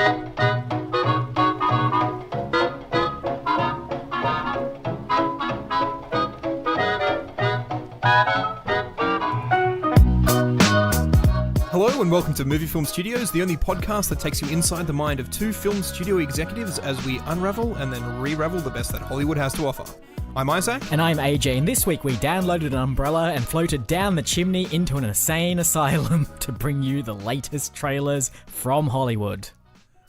Hello and welcome to Movie Film Studios, the only podcast that takes you inside the mind of two film studio executives as we unravel and then re-ravel the best that Hollywood has to offer. I'm Isaac. And I'm AJ, and this week we downloaded an umbrella and floated down the chimney into an insane asylum to bring you the latest trailers from Hollywood.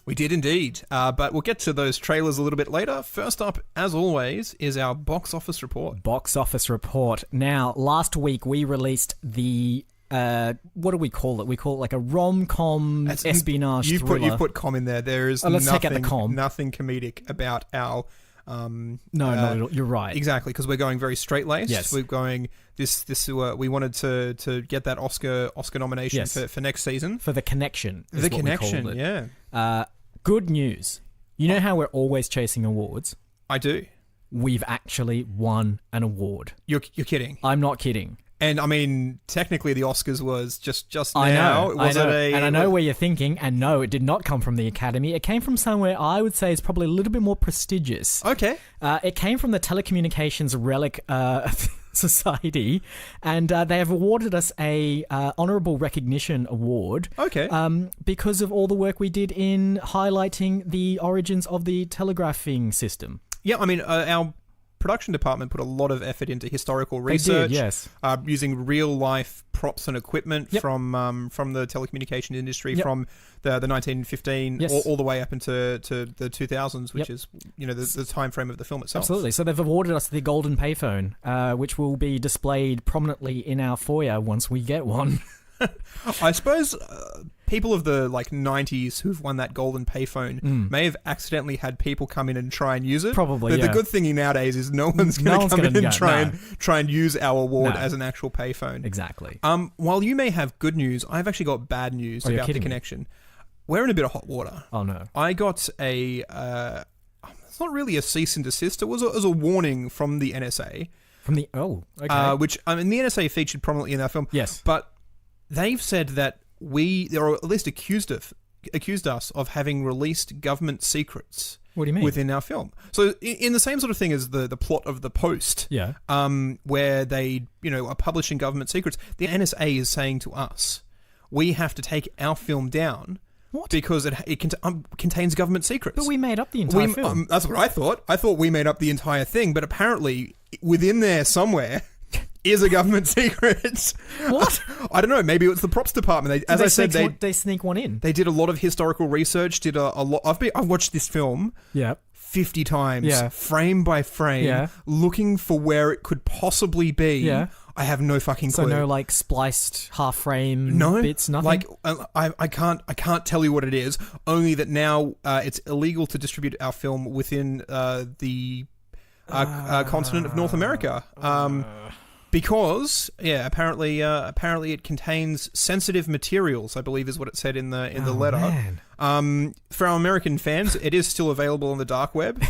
We did indeed, but we'll get to those trailers a little bit later. First up, as always, is our box office report. Box office report. Now, last week we released the... what do we call it? We call it like a rom-com espionage thriller. You've put com in there. There is let's take out the com. Nothing comedic about our... No, not at all. You're right. Exactly, because we're going very straight-laced. Yes. We're going... we wanted to get that Oscar nomination for next season. For The Connection is The what Connection, we called it. yeah. Good news. You know how we're always chasing awards? I do. We've actually won an award. You're kidding. I'm not kidding. And I mean, technically, the Oscars was just now. I know. And I know where you're thinking. And no, it did not come from the Academy. It came from somewhere I would say is probably a little bit more prestigious. Okay. It came from the Telecommunications Relic Society, and they have awarded us a honourable recognition award. Okay. Because of all the work we did in highlighting the origins of the telegraphing system. Yeah, I mean, our production department put a lot of effort into historical research. They did, yes. Using real life props and equipment from the telecommunication industry from the 1915 all the way up into the 2000s, which is the time frame of the film itself. Absolutely. So they've awarded us the golden payphone, which will be displayed prominently in our foyer once we get one. I suppose people of the 90s who've won that golden payphone may have accidentally had people come in and try and use it. Probably, The good thing nowadays is no one's going to come in and try and use our award as an actual payphone. Exactly. While you may have good news, I've actually got bad news about The Connection. We're in a bit of hot water. Oh no! I got a. It's not really a cease and desist. It was a warning from the NSA. From the which the NSA featured prominently in our film. Yes, but they've said that or at least accused us of having released government secrets. What do you mean? Within our film. So in the same sort of thing as the plot of The Post, where they are publishing government secrets, the NSA is saying to us, we have to take our film down. What? Because it contains government secrets. But we made up the entire film. That's what I thought. I thought we made up the entire thing, but apparently within there somewhere is a government secret. What? I don't know. Maybe it was the props department. They sneak one in. They did a lot of historical research. Did a lot. I've watched this film. 50 times, frame by frame, looking for where it could possibly be. Yeah. I have no fucking clue. So no spliced half frame bits, nothing. I can't tell you what it is. Only that now it's illegal to distribute our film within the continent of North America. Because apparently it contains sensitive materials, I believe is what it said in the letter. Man. For our American fans, it is still available on the dark web.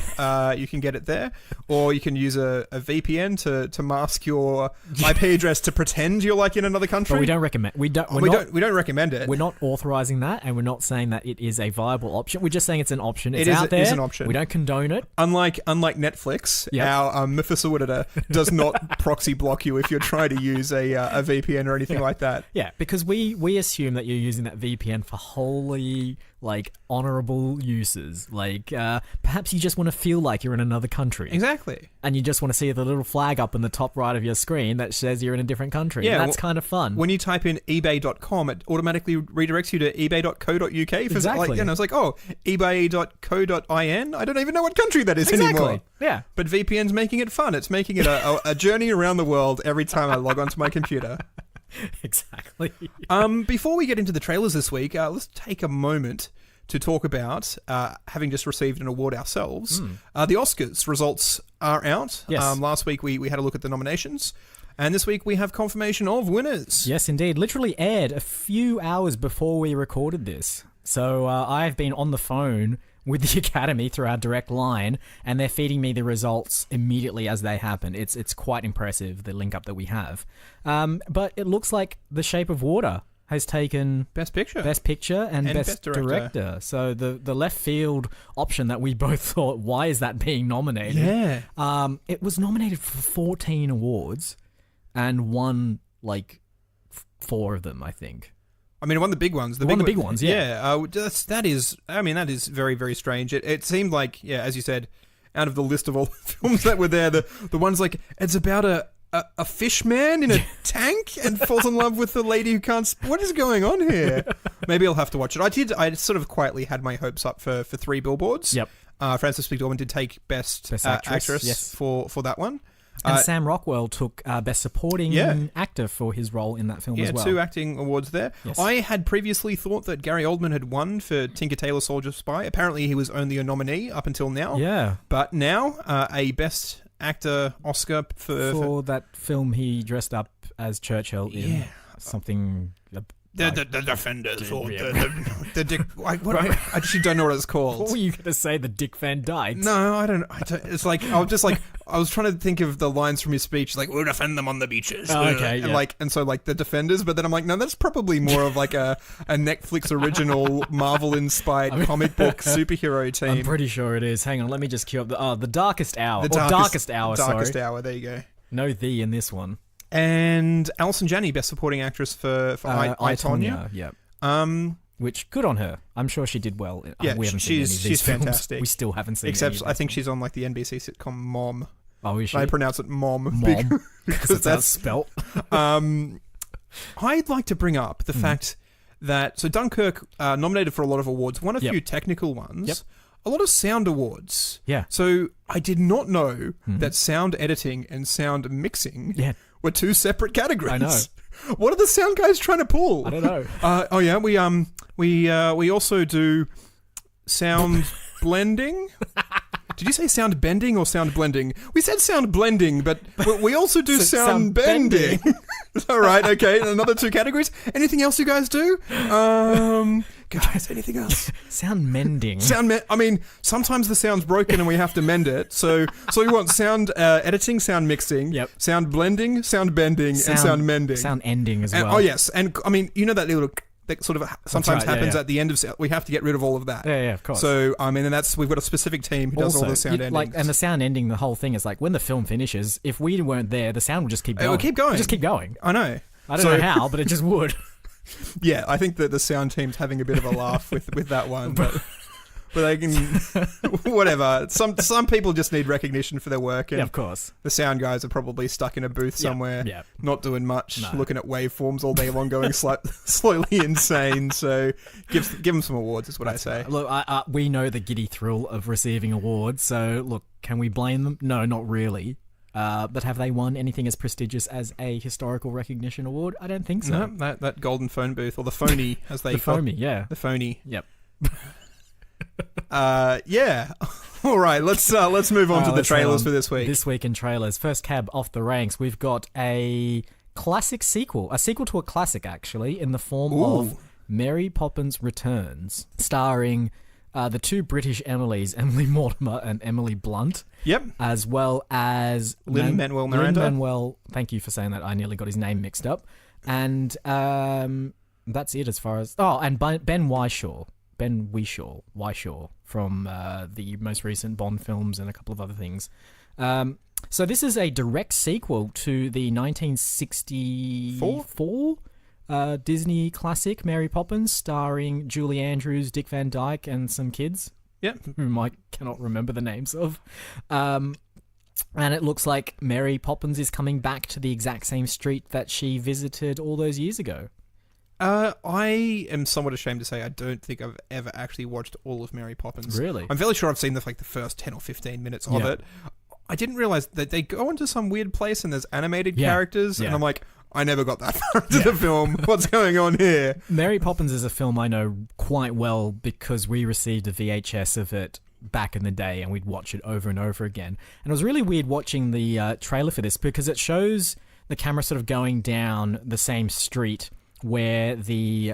You can get it there, or you can use a VPN to mask your IP address to pretend you're in another country. But we don't recommend. We don't recommend it. We're not authorizing that, and we're not saying that it is a viable option. We're just saying it's an option. It's out there. It is an option. We don't condone it. Unlike Netflix, our Mephisto editor does not proxy block you if you're trying to use a VPN or anything like that. Yeah, because we assume that you're using that VPN for wholly honorable uses. Perhaps you just want to feel like you're in another country. Exactly. And you just want to see the little flag up in the top right of your screen that says you're in a different country. Yeah, that's kind of fun. When you type in ebay.com, it automatically redirects you to ebay.co.uk. Exactly. It's like, ebay.co.in? I don't even know what country that is anymore. Yeah. But VPN's making it fun. It's making it a journey around the world every time I log onto my computer. Exactly. Before we get into the trailers this week, let's take a moment to talk about having just received an award ourselves. The Oscars results are out. Yes. Last week we had a look at the nominations, and this week we have confirmation of winners. Yes, indeed. Literally aired a few hours before we recorded this. So I've been on the phone with the Academy through our direct line, and they're feeding me the results immediately as they happen. It's quite impressive, the link up that we have. But it looks like The Shape of Water has taken Best Picture. and And Best Best Director. So the left field option that we both thought, why is that being nominated? Yeah. It was nominated for 14 awards and won, 4 of them, I think. I mean, one of the big ones. The big ones, yeah. That is very, very strange. It seemed like, as you said, out of the list of all the films that were there, the ones it's about a fish man in a tank and falls in love with the lady who can't... What is going on here? Maybe I'll have to watch it. I sort of quietly had my hopes up for 3 Billboards. Yep. Frances McDormand did take Best Actress yes. for that one. And Sam Rockwell took Best Supporting Actor for his role in that film as well. 2 acting awards there. Yes. I had previously thought that Gary Oldman had won for Tinker Tailor Soldier Spy. Apparently he was only a nominee up until now. Yeah. But now, a Best Actor Oscar for that film he dressed up as Churchill in something... The Defenders or the Dick... I actually don't know what it's called. What were you going to say, the Dick Van Dyke? No, I don't. It's I was trying to think of the lines from his speech, we'll defend them on the beaches. Oh, okay, and so the Defenders, but then I'm like, no, that's probably more of a Netflix original Marvel-inspired comic book superhero team. I'm pretty sure it is. Hang on, let me just cue up the Darkest Hour. Darkest Hour, Darkest Hour, there you go. No "the" in this one. And Alison Janney, Best Supporting Actress for I, Tonya. Yeah. Which, good on her. I'm sure she did well. Yeah, we haven't seen any of these she's films. fantastic. We still haven't seen Except any of I think films. she's on the NBC sitcom Mom. Oh, is she? I pronounce it Mom. Mom. Because that's spelt. I'd like to bring up the fact that... So Dunkirk nominated for a lot of awards, won a few technical ones. Yep. A lot of sound awards. Yeah. So I did not know that sound editing and sound mixing were 2 separate categories. I know. What are the sound guys trying to pull? I don't know. We also do sound blending. Did you say sound bending or sound blending? We said sound blending, but we also do sound bending. All right, okay. Another 2 categories. Anything else you guys do? Guys, anything else? Sound mending. I mean, sometimes the sound's broken and we have to mend it. So we want sound editing, sound mixing, sound blending, sound bending, and sound mending. Sound ending as well. Oh, yes. And, I mean, you know that little... That sort of sometimes happens at the end of... We have to get rid of all of that. Yeah, of course. So, I mean, and we've got a specific team who does all the sound endings. And the sound ending, the whole thing is when the film finishes, if we weren't there, the sound would just keep going. It would keep going. Just keep going. I know. I don't know how, but it just would. Yeah, I think that the sound team's having a bit of a laugh with that one, but they can... Whatever. Some people just need recognition for their work. And of course. The sound guys are probably stuck in a booth somewhere, not doing much, looking at waveforms all day long, going slowly insane. So give them some awards, is what I say. Look, we know the giddy thrill of receiving awards, so look, can we blame them? No, not really. But have they won anything as prestigious as a historical recognition award? I don't think so. No, that golden phone booth, or the phony, as they call it. The phony. Yep. Yeah. All right, let's move on to the trailers for this week. This week in trailers. First cab off the ranks, we've got a sequel to a classic, actually, in the form of Mary Poppins Returns, starring the 2 British Emilys, Emily Mortimer and Emily Blunt. Yep. As well as Lin-Manuel Miranda. Lin-Manuel, thank you for saying that. I nearly got his name mixed up. And that's it as far as... Oh, and Ben Whishaw from the most recent Bond films and a couple of other things. So this is a direct sequel to the 1964 Disney classic Mary Poppins, starring Julie Andrews, Dick Van Dyke, and some kids. Yep. Whom I cannot remember the names of. And it looks like Mary Poppins is coming back to the exact same street that she visited all those years ago. I am somewhat ashamed to say I don't think I've ever actually watched all of Mary Poppins. Really? I'm fairly sure I've seen the first 10 or 15 minutes of it. I didn't realize that they go into some weird place and there's animated characters, and I'm like, I never got that far into the film. What's going on here? Mary Poppins is a film I know quite well because we received a VHS of it back in the day and we'd watch it over and over again. And it was really weird watching the trailer for this because it shows the camera sort of going down the same street where the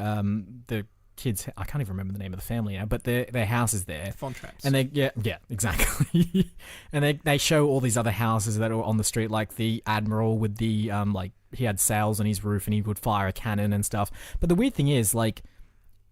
kids. I can't even remember the name of the family now, but their house is there. Fontraps. And yeah, exactly. And they show all these other houses that are on the street, like the Admiral with the like he had sails on his roof and he would fire a cannon and stuff. But the weird thing is, like,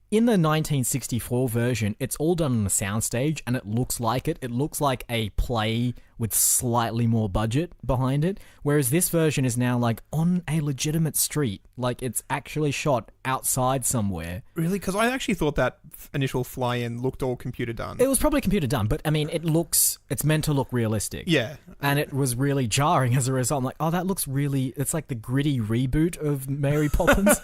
in the 1964 version, it's all done on a soundstage, and it looks like it. It looks like a play with slightly more budget behind it, whereas this version is now, like, on a legitimate street. Like, it's actually shot outside somewhere. Really? Because I actually thought that initial fly-in looked all computer done. It was probably computer done, but, I mean, it's meant to look realistic. Yeah. And it was really jarring as a result. I'm like, oh, that looks really... It's like the gritty reboot of Mary Poppins.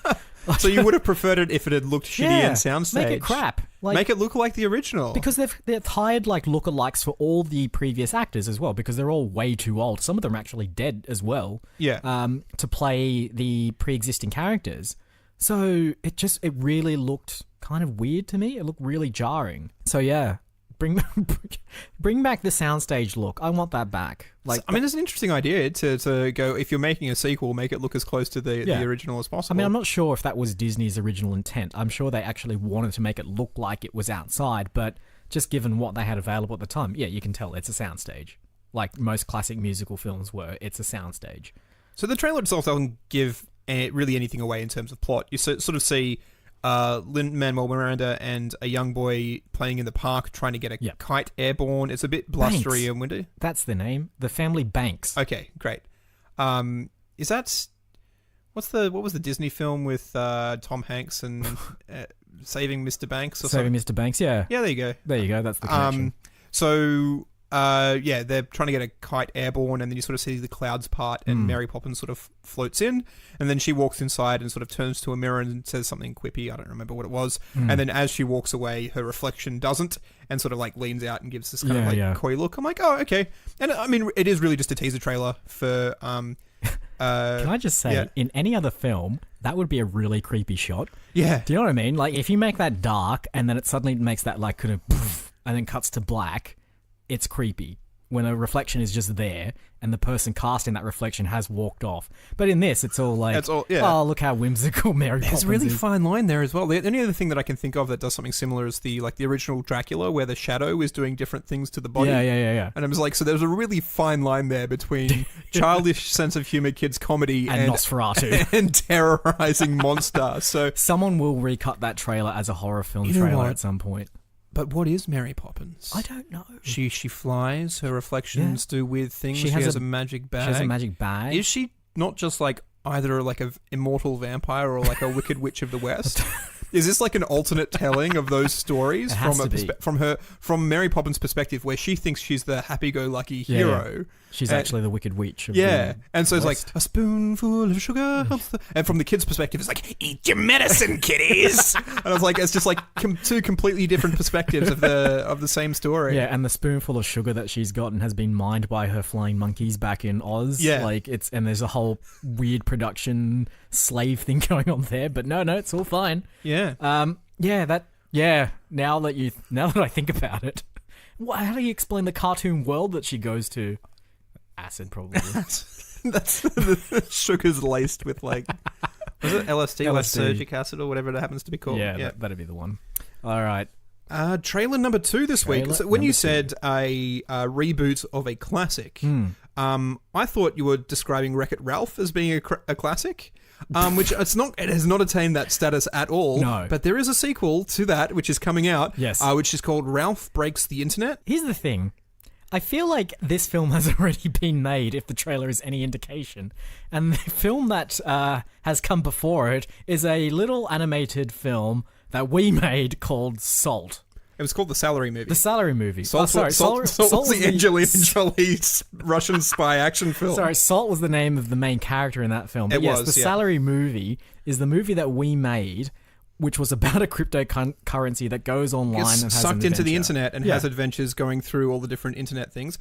So you would have preferred it if it had looked shitty and soundstage. Make it crap. Like, make it look like the original. Because they've hired like lookalikes for all the previous actors as well, because they're all way too old. Some of them are actually dead as well. Yeah. To play the pre-existing characters. So it really looked kind of weird to me. It looked really jarring. So yeah. Bring back the soundstage look. I want that back. Like, I mean, it's an interesting idea to go, if you're making a sequel, make it look as close to the original as possible. I mean, I'm not sure if that was Disney's original intent. I'm sure they actually wanted to make it look like it was outside, but just given what they had available at the time, yeah, you can tell it's a soundstage. Like most classic musical films were, it's a soundstage. So the trailer itself doesn't give really anything away in terms of plot. You sort of see Lin-Manuel Miranda and a young boy playing in the park trying to get a kite airborne. It's a bit blustery and windy. That's the name. The family Banks. Okay, great. Is that... What was the Disney film with Tom Hanks and Saving Mr. Banks? Or Saving Mr. Banks, yeah. Yeah, there you go. There you go. That's the connection. They're trying to get a kite airborne, and then you sort of see the clouds part, and Mary Poppins sort of floats in, and then she walks inside and sort of turns to a mirror and says something quippy. I don't remember what it was. And then as she walks away, her reflection doesn't, and sort of like leans out and gives this kind of like coy look. I'm like, oh, okay. And I mean, it is really just a teaser trailer for... Can I just say, in any other film, that would be a really creepy shot. Yeah. Do you know what I mean? Like, if you make that dark, and then it suddenly makes that like kind of poof, and then cuts to black... It's creepy when a reflection is just there and the person casting that reflection has walked off. But in this, it's all like, oh, look how whimsical Mary Poppins is. There's a really fine line there as well. The only other thing that I can think of that does something similar is the original Dracula, where the shadow is doing different things to the body. Yeah. And I was like, so there's a really fine line there between childish sense of humor, kids comedy, and Nosferatu and terrorizing monster. So someone will recut that trailer as a horror film trailer at some point. But what is Mary Poppins? I don't know. She flies. Her reflections do weird things. She has a magic bag. She has a magic bag. Is she not just like either like an immortal vampire or like a wicked witch of the West? Is this like an alternate telling of those stories from Mary Poppins' perspective, where she thinks she's the happy-go-lucky hero? Yeah. She's actually the wicked witch. Of the and so it's like a spoonful of sugar helps and from the kids' perspective, it's like, eat your medicine, kiddies. And I was like, it's just like two completely different perspectives of the same story. Yeah, and the spoonful of sugar that she's gotten has been mined by her flying monkeys back in Oz. Yeah, like and there's a whole weird production slave thing going on there. But no, it's all fine. Yeah. Now that I think about it, how do you explain the cartoon world that she goes to? Acid, probably. that's the sugar's laced with like, was it LSD, lysergic acid, or whatever it happens to be called? Yeah. That'd be the one. All right. Trailer number 2 this week. So when you said a reboot of a classic, I thought you were describing Wreck-It Ralph as being a classic. Which it's not. It has not attained that status at all. No. But there is a sequel to that, which is coming out. Yes. Which is called Ralph Breaks the Internet. Here's the thing. I feel like this film has already been made, if the trailer is any indication. And the film that has come before it is a little animated film that we made called Salt. It was called The Salary Movie. The Salary Movie. Salt was the Angelina Jolie Russian spy action film. Sorry, Salt was the name of the main character in that film. But The Salary Movie is the movie that we made, which was about a cryptocurrency that goes online and has sucked into the internet and has adventures going through all the different internet things.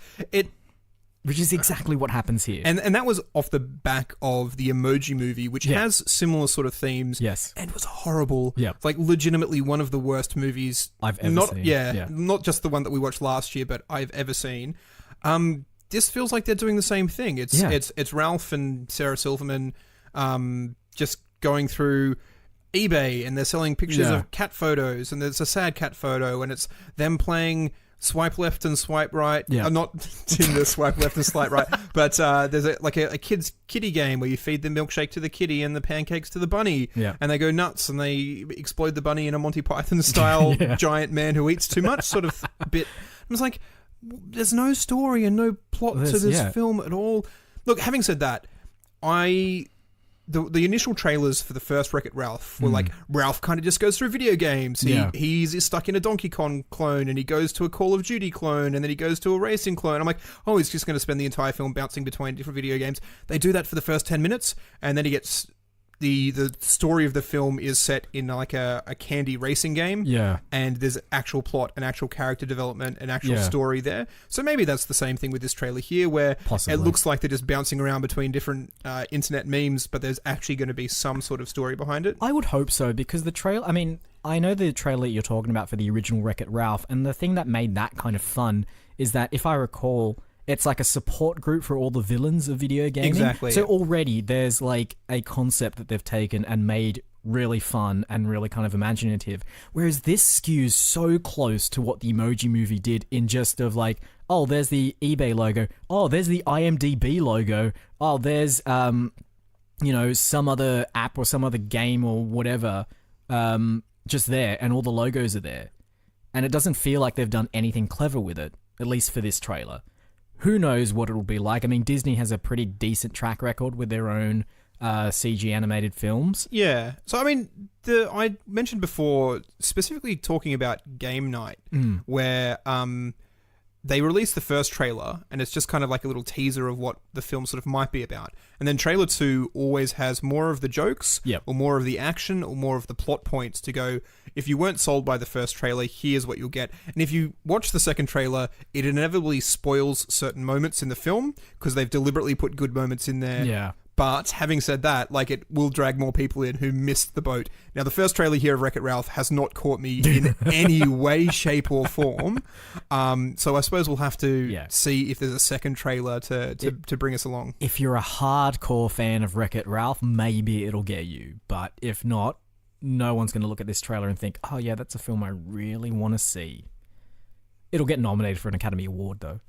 Which is exactly what happens here. And that was off the back of the Emoji Movie, which has similar sort of themes. Yes. And was horrible. Yeah. Like, legitimately one of the worst movies I've ever seen. Yeah, not just the one that we watched last year, but I've ever seen. This feels like they're doing the same thing. It's Ralph and Sarah Silverman just going through eBay and they're selling pictures Yeah. of cat photos, and there's a sad cat photo, and it's them playing swipe left and swipe right. Yeah. Not Tinder swipe left and swipe right, but there's a kid's kitty game where you feed the milkshake to the kitty and the pancakes to the bunny, Yeah. and they go nuts and they explode the bunny in a Monty Python style Yeah. giant man who eats too much sort of bit. I was like, there's no story and no plot to this film at all. Look, having said that, the initial trailers for the first Wreck-It Ralph were like, Ralph kind of just goes through video games. He's stuck in a Donkey Kong clone, and he goes to a Call of Duty clone, and then he goes to a racing clone. I'm like, oh, he's just going to spend the entire film bouncing between different video games. They do that for the first 10 minutes, and then he gets... The story of the film is set in like a candy racing game. Yeah. And there's actual plot and actual character development and actual story there. So maybe that's the same thing with this trailer here, where Possibly. it looks like they're just bouncing around between different internet memes, but there's actually going to be some sort of story behind it. I would hope so, because the trailer... I mean, I know the trailer you're talking about for the original Wreck-It Ralph, and the thing that made that kind of fun is that, if I recall... It's like a support group for all the villains of video gaming. Exactly. So already there's like a concept that they've taken and made really fun and really kind of imaginative. Whereas this skews so close to what the Emoji Movie did in just of like, oh, there's the eBay logo. Oh, there's the IMDb logo. Oh, there's, some other app or some other game or whatever just there, and all the logos are there. And it doesn't feel like they've done anything clever with it, at least for this trailer. Who knows what it'll be like? I mean, Disney has a pretty decent track record with their own CG animated films. Yeah. So, I mean, I mentioned before, specifically talking about Game Night, where they released the first trailer, and it's just kind of like a little teaser of what the film sort of might be about. And then trailer 2 always has more of the jokes, or more of the action, or more of the plot points to go, if you weren't sold by the first trailer, here's what you'll get. And if you watch the second trailer, it inevitably spoils certain moments in the film, because they've deliberately put good moments in there. Yeah. But having said that, like, it will drag more people in who missed the boat. Now, the first trailer here of Wreck-It Ralph has not caught me in any way, shape, or form. So I suppose we'll have to see if there's a second trailer to bring us along. If you're a hardcore fan of Wreck-It Ralph, maybe it'll get you. But if not, no one's going to look at this trailer and think, oh yeah, that's a film I really want to see. It'll get nominated for an Academy Award, though.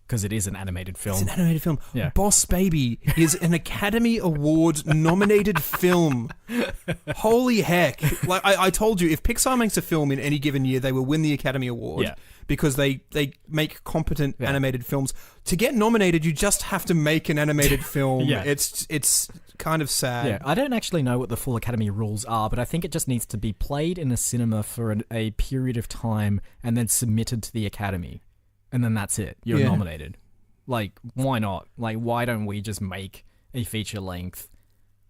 Because it is an animated film. It's an animated film. Yeah. Boss Baby is an Academy Award nominated film. Holy heck. Like I told you, if Pixar makes a film in any given year, they will win the Academy Award. Yeah. Because they make competent animated films. To get nominated, you just have to make an animated film. It's kind of sad. Yeah, I don't actually know what the full Academy rules are, but I think it just needs to be played in a cinema for a period of time and then submitted to the Academy. And then that's it. You're nominated. Like, why not? Like, why don't we just make a feature length?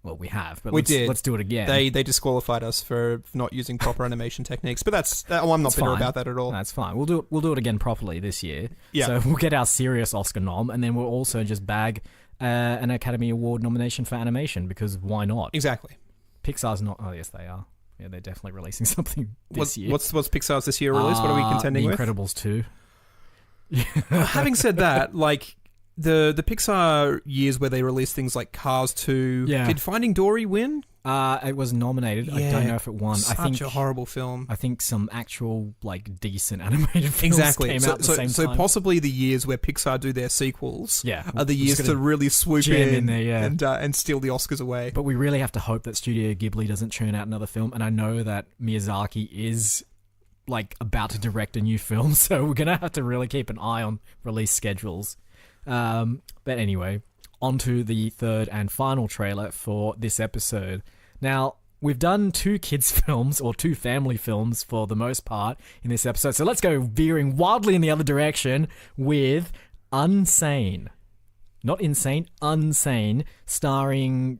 Well, we have, but let's do it again. They disqualified us for not using proper animation techniques, but I'm not bitter about that at all. That's fine. We'll do it again properly this year. Yeah. So we'll get our serious Oscar nom, and then we'll also just bag an Academy Award nomination for animation, because why not? Exactly. Pixar's not. Oh, yes, they are. Yeah, they're definitely releasing something this year. What's Pixar's this year release? What are we contending with? The Incredibles 2. Having said that, like the Pixar years where they released things like Cars 2, did Finding Dory win? It was nominated. I don't know if it won. Such a horrible film. I think some actual like decent animated films came out at the same time. So possibly the years where Pixar do their sequels are the we're years to really swoop in there, and steal the Oscars away. But we really have to hope that Studio Ghibli doesn't churn out another film. And I know that Miyazaki is like about to direct a new film, so we're gonna have to really keep an eye on release schedules. But anyway, on to the third and final trailer for this episode. Now, we've done 2 kids films or 2 family films for the most part in this episode, so let's go veering wildly in the other direction with Unsane. Not Insane, Unsane, starring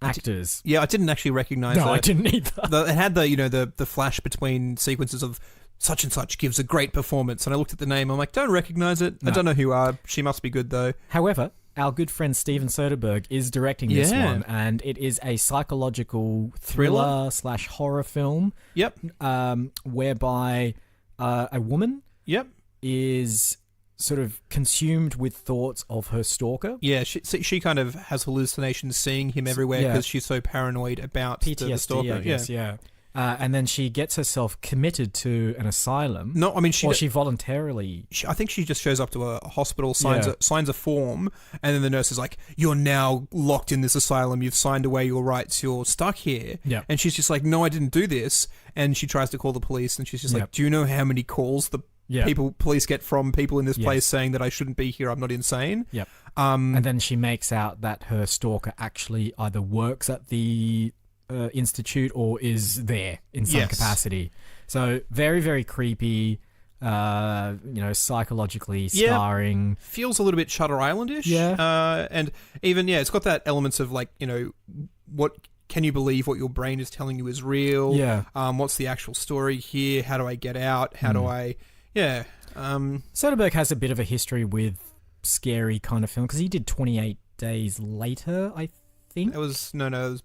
actors. Yeah, I didn't actually recognize that. No, I didn't either. It had the flash between sequences of such and such gives a great performance, and I looked at the name, I'm like, don't recognize it. No. I don't know who you are. She must be good though. However, our good friend Steven Soderbergh is directing this one, and it is a psychological thriller/horror film. Yep. Whereby a woman is sort of consumed with thoughts of her stalker. Yeah, she kind of has hallucinations seeing him everywhere because she's so paranoid about the stalker. PTSD, I guess, yeah. And then she gets herself committed to an asylum. No, I mean she voluntarily. I think she just shows up to a hospital, signs a form, and then the nurse is like, "You're now locked in this asylum. You've signed away your rights. You're stuck here." Yeah. And she's just like, "No, I didn't do this." And she tries to call the police, and she's just like, "Do you know how many calls the police get from people in this place saying that I shouldn't be here? I'm not insane." Yep. And then she makes out that her stalker actually either works at the institute or is there in some capacity. So very, very creepy, psychologically scarring. Feels a little bit Shutter Island-ish. Yeah. And even, it's got that elements of like, what can you believe what your brain is telling you is real? Yeah. What's the actual story here? How do I get out? How do I... Yeah. Soderbergh has a bit of a history with scary kind of film because he did 28 Days Later, I think. It was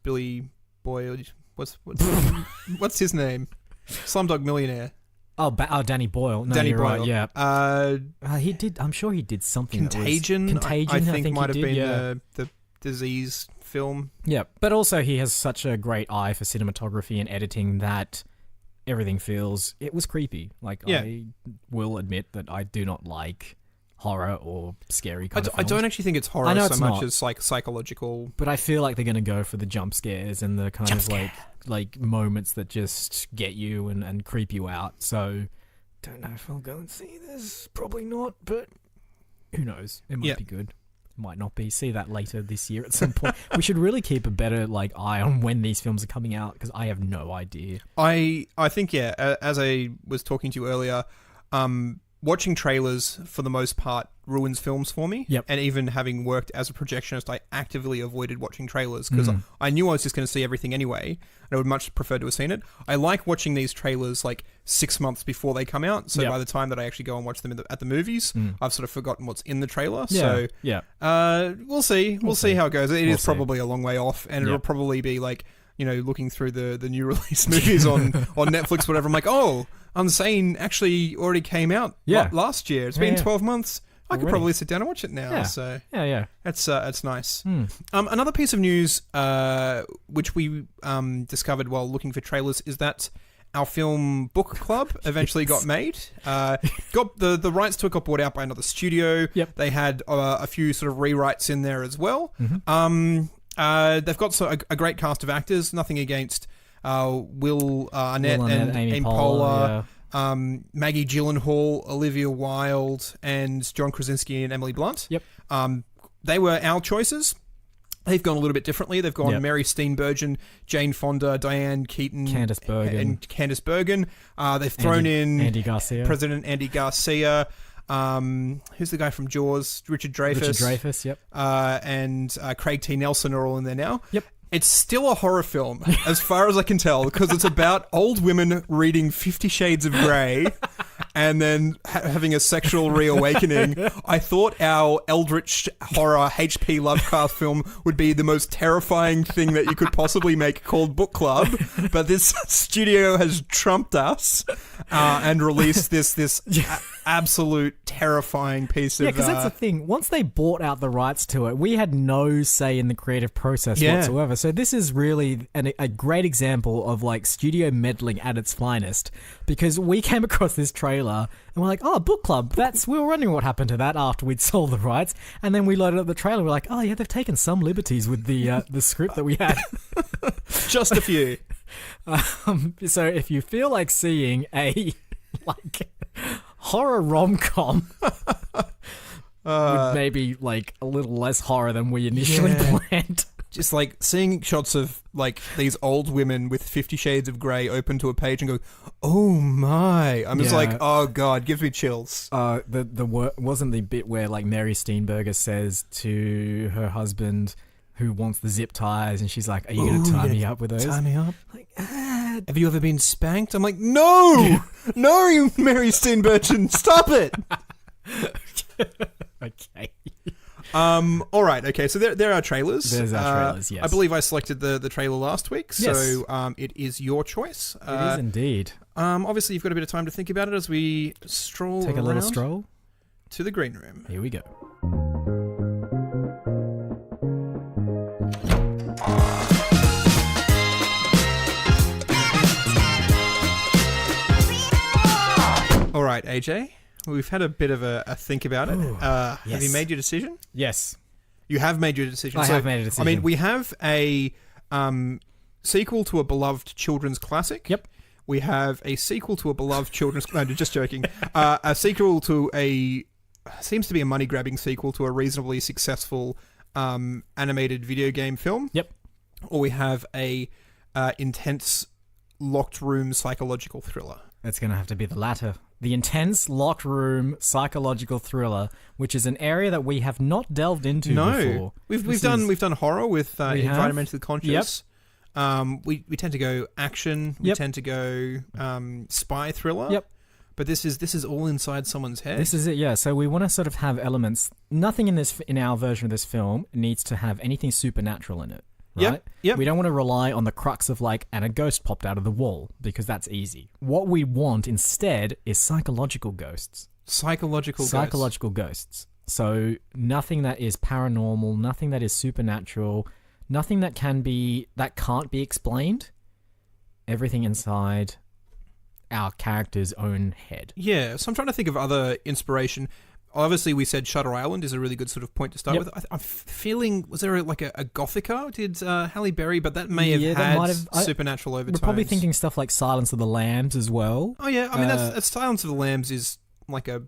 Billy Boyle. What's his name? Slumdog Millionaire. Oh, Danny Boyle. No, Danny you're Boyle. Right, yeah. He did. I'm sure he did something. Contagion. Contagion. I think might he have did, been the disease film. Yeah, but also he has such a great eye for cinematography and editing that everything feels. It was creepy. I will admit that I do not like horror or scary kind of films. I don't actually think it's horror so much as like psychological. But I feel like they're going to go for the jump scares and the kind of like moments that just get you and creep you out. So don't know if I'll go and see this. Probably not, but who knows? It might be good. It might not be. See that later this year at some point. We should really keep a better eye on when these films are coming out because I have no idea. I think as I was talking to you earlier, watching trailers for the most part ruins films for me. Yep. And even having worked as a projectionist, I actively avoided watching trailers because I knew I was just going to see everything anyway. And I would much prefer to have seen it. I like watching these trailers like 6 months before they come out. So by the time that I actually go and watch them at the movies, I've sort of forgotten what's in the trailer. Yeah. So we'll see. We'll see how it goes. It is probably a long way off, and it'll probably be like, looking through the new release movies on Netflix, whatever. I'm like, oh, Unsane actually already came out last year. It's been 12 months. I could probably sit down and watch it now. Yeah. So it's nice. Another piece of news which we discovered while looking for trailers is that our film Book Club eventually got made. Got the rights to it got bought out by another studio. Yep. They had a few sort of rewrites in there as well. They've got a great cast of actors. Nothing against Will Arnett and Amy Poehler, Maggie Gyllenhaal, Olivia Wilde, and John Krasinski and Emily Blunt. Yep. They were our choices. They've gone a little bit differently. They've gone Mary Steenburgen, Jane Fonda, Diane Keaton, Candice Bergen. They've thrown in Andy Garcia. President Andy Garcia. Who's the guy from Jaws? Richard Dreyfuss. Yep. And Craig T. Nelson are all in there now. Yep. It's still a horror film, as far as I can tell, because it's about old women reading 50 Shades of Grey and then having a sexual reawakening. I thought our eldritch horror H.P. Lovecraft film would be the most terrifying thing that you could possibly make, called Book Club, but this studio has trumped us and released this absolute terrifying piece of... Yeah, because that's the thing. Once they bought out the rights to it, we had no say in the creative process whatsoever. So this is really a great example of like studio meddling at its finest, because we came across this trailer and we're like, oh, Book Club, we were wondering what happened to that after we'd sold the rights, and then we loaded up the trailer, we're like, oh yeah, they've taken some liberties with the script that we had. Just a few. So if you feel like seeing a horror rom-com with maybe like a little less horror than we initially planned. Just like seeing shots of like these old women with 50 Shades of Grey open to a page and go, oh my. I'm just like, oh God, gives me chills. Wasn't the bit where like Mary Steenburgen says to her husband who wants the zip ties, and she's like, are you going to tie me up with those? Tie me up? Like, have you ever been spanked? I'm like, no! No, you Mary Steenburgen, stop it! Okay. All right. Okay. So there are trailers. There's our trailers. Yes. I believe I selected the trailer last week. So it is your choice. It is indeed. Obviously, you've got a bit of time to think about it as we stroll. Take a little stroll. to the green room. Here we go. All right, AJ, we've had a bit of a think about it. Ooh, Have yes. you made your decision? Yes. You have made your decision. I have made a decision. I mean, we have a sequel to a beloved children's classic. Yep. We have a sequel to a beloved children's... No, just joking. A sequel to a... Seems to be a money-grabbing sequel to a reasonably successful animated video game film. Yep. Or we have a intense locked room psychological thriller. It's going to have to be the latter. The intense locked room psychological thriller, which is an area that we have not delved into before. We've done horror with Environmentally Conscious. Yep. We tend to go action. We Yep. tend to go spy thriller. Yep. But this is all inside someone's head. This is it, yeah. So we want to sort of have elements. Nothing in our version of this film needs to have anything supernatural in it. Right? Yep. We don't want to rely on the crux of and a ghost popped out of the wall, because that's easy. What we want instead is psychological ghosts. Psychological ghosts. So nothing that is paranormal, nothing that is supernatural, nothing that can't be explained. Everything inside our character's own head. Yeah, so I'm trying to think of other inspiration. Obviously, we said Shutter Island is a really good sort of point to start with. I'm feeling, was there a Gothica? Did Halle Berry? But that may have had supernatural overtones. We're probably thinking stuff like Silence of the Lambs as well. Oh yeah, I mean that's Silence of the Lambs is like a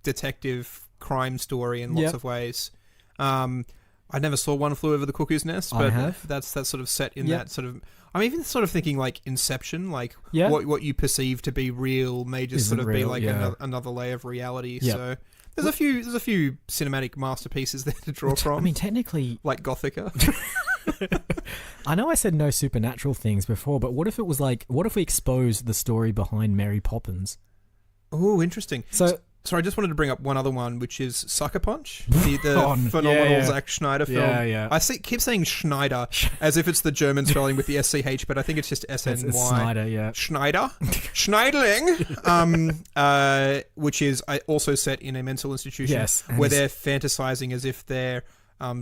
detective crime story in lots of ways. I never saw One Flew Over the Cuckoo's Nest, but that's sort of set in that sort of. I'm even sort of thinking like Inception, like what you perceive to be real may just sort of be like another layer of reality. Yep. So there's a few cinematic masterpieces there to draw from. I mean, technically, like Gothica. I know I said no supernatural things before, but what if we exposed the story behind Mary Poppins? Oh, interesting. So I just wanted to bring up one other one, which is Sucker Punch, the phenomenal Zack Schneider film. Yeah. I keep saying Schneider as if it's the German spelling with the SCH, but I think it's just SNY. It's Snyder, yeah. Schneider. Schneidling. Which is also set in a mental institution where they're fantasizing as if they're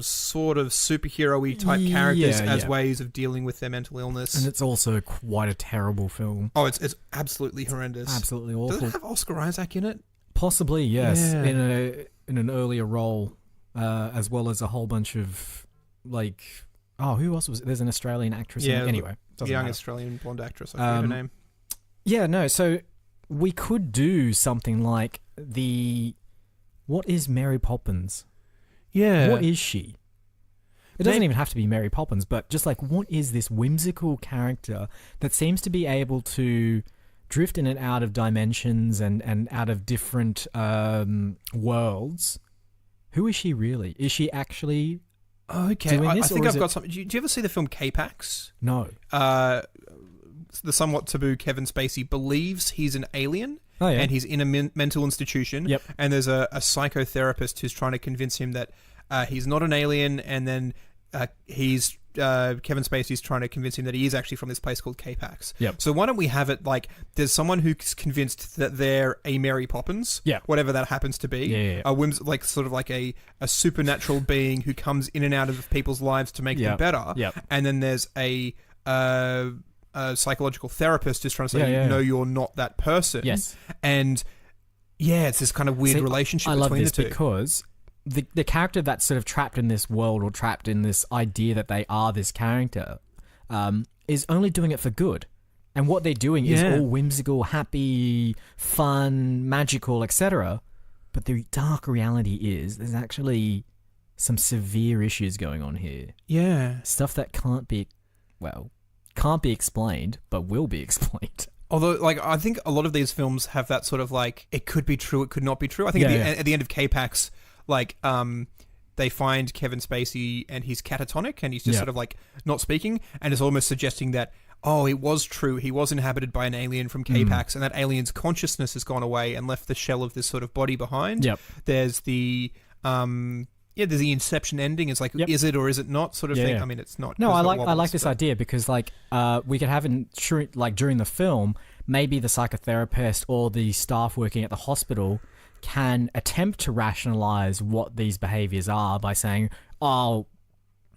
sort of superhero-y type characters as ways of dealing with their mental illness. And it's also quite a terrible film. Oh, it's absolutely horrendous. Absolutely awful. Does it have Oscar Isaac in it? Possibly, yes. Yeah. In an earlier role, as well as a whole bunch of who else was? There's an Australian actress. Anyway, young Australian blonde actress. I forget her name. Yeah, no. So we could do something like what is Mary Poppins? Yeah, what is she? It doesn't even have to be Mary Poppins, but just what is this whimsical character that seems to be able to drift in and out of dimensions and out of different worlds? Who is she really? Is she actually doing this? I think I've got something. Do you ever see the film K-Pax? No. The somewhat taboo Kevin Spacey believes he's an alien. Oh, yeah. And he's in a mental institution. Yep. And there's a psychotherapist who's trying to convince him that he's not an alien, and then Kevin Spacey's trying to convince him that he is actually from this place called K-Pax. Yep. So why don't we have it there's someone who's convinced that they're a Mary Poppins, whatever that happens to be, a whims, sort of like a supernatural being who comes in and out of people's lives to make them better. Yep. And then there's a psychological therapist who's trying to say, no, you're not that person. Yes. And it's this kind of weird relationship between the two. Because the character that's sort of trapped in this world or trapped in this idea that they are this character is only doing it for good. And what they're doing is all whimsical, happy, fun, magical, etc. But the dark reality is there's actually some severe issues going on here. Yeah. Stuff that can't be explained, but will be explained. Although, I think a lot of these films have that sort of it could be true, it could not be true. I think at the end of K-Pax, they find Kevin Spacey and he's catatonic and he's just sort of not speaking, and it's almost suggesting that, it was true, he was inhabited by an alien from K-Pax, and that alien's consciousness has gone away and left the shell of this sort of body behind. Yep. There's the there's the Inception ending. It's is it or is it not sort of thing. I mean, it's not. No, I like this idea because we could have during the film maybe the psychotherapist or the staff working at the hospital can attempt to rationalize what these behaviors are by saying, oh,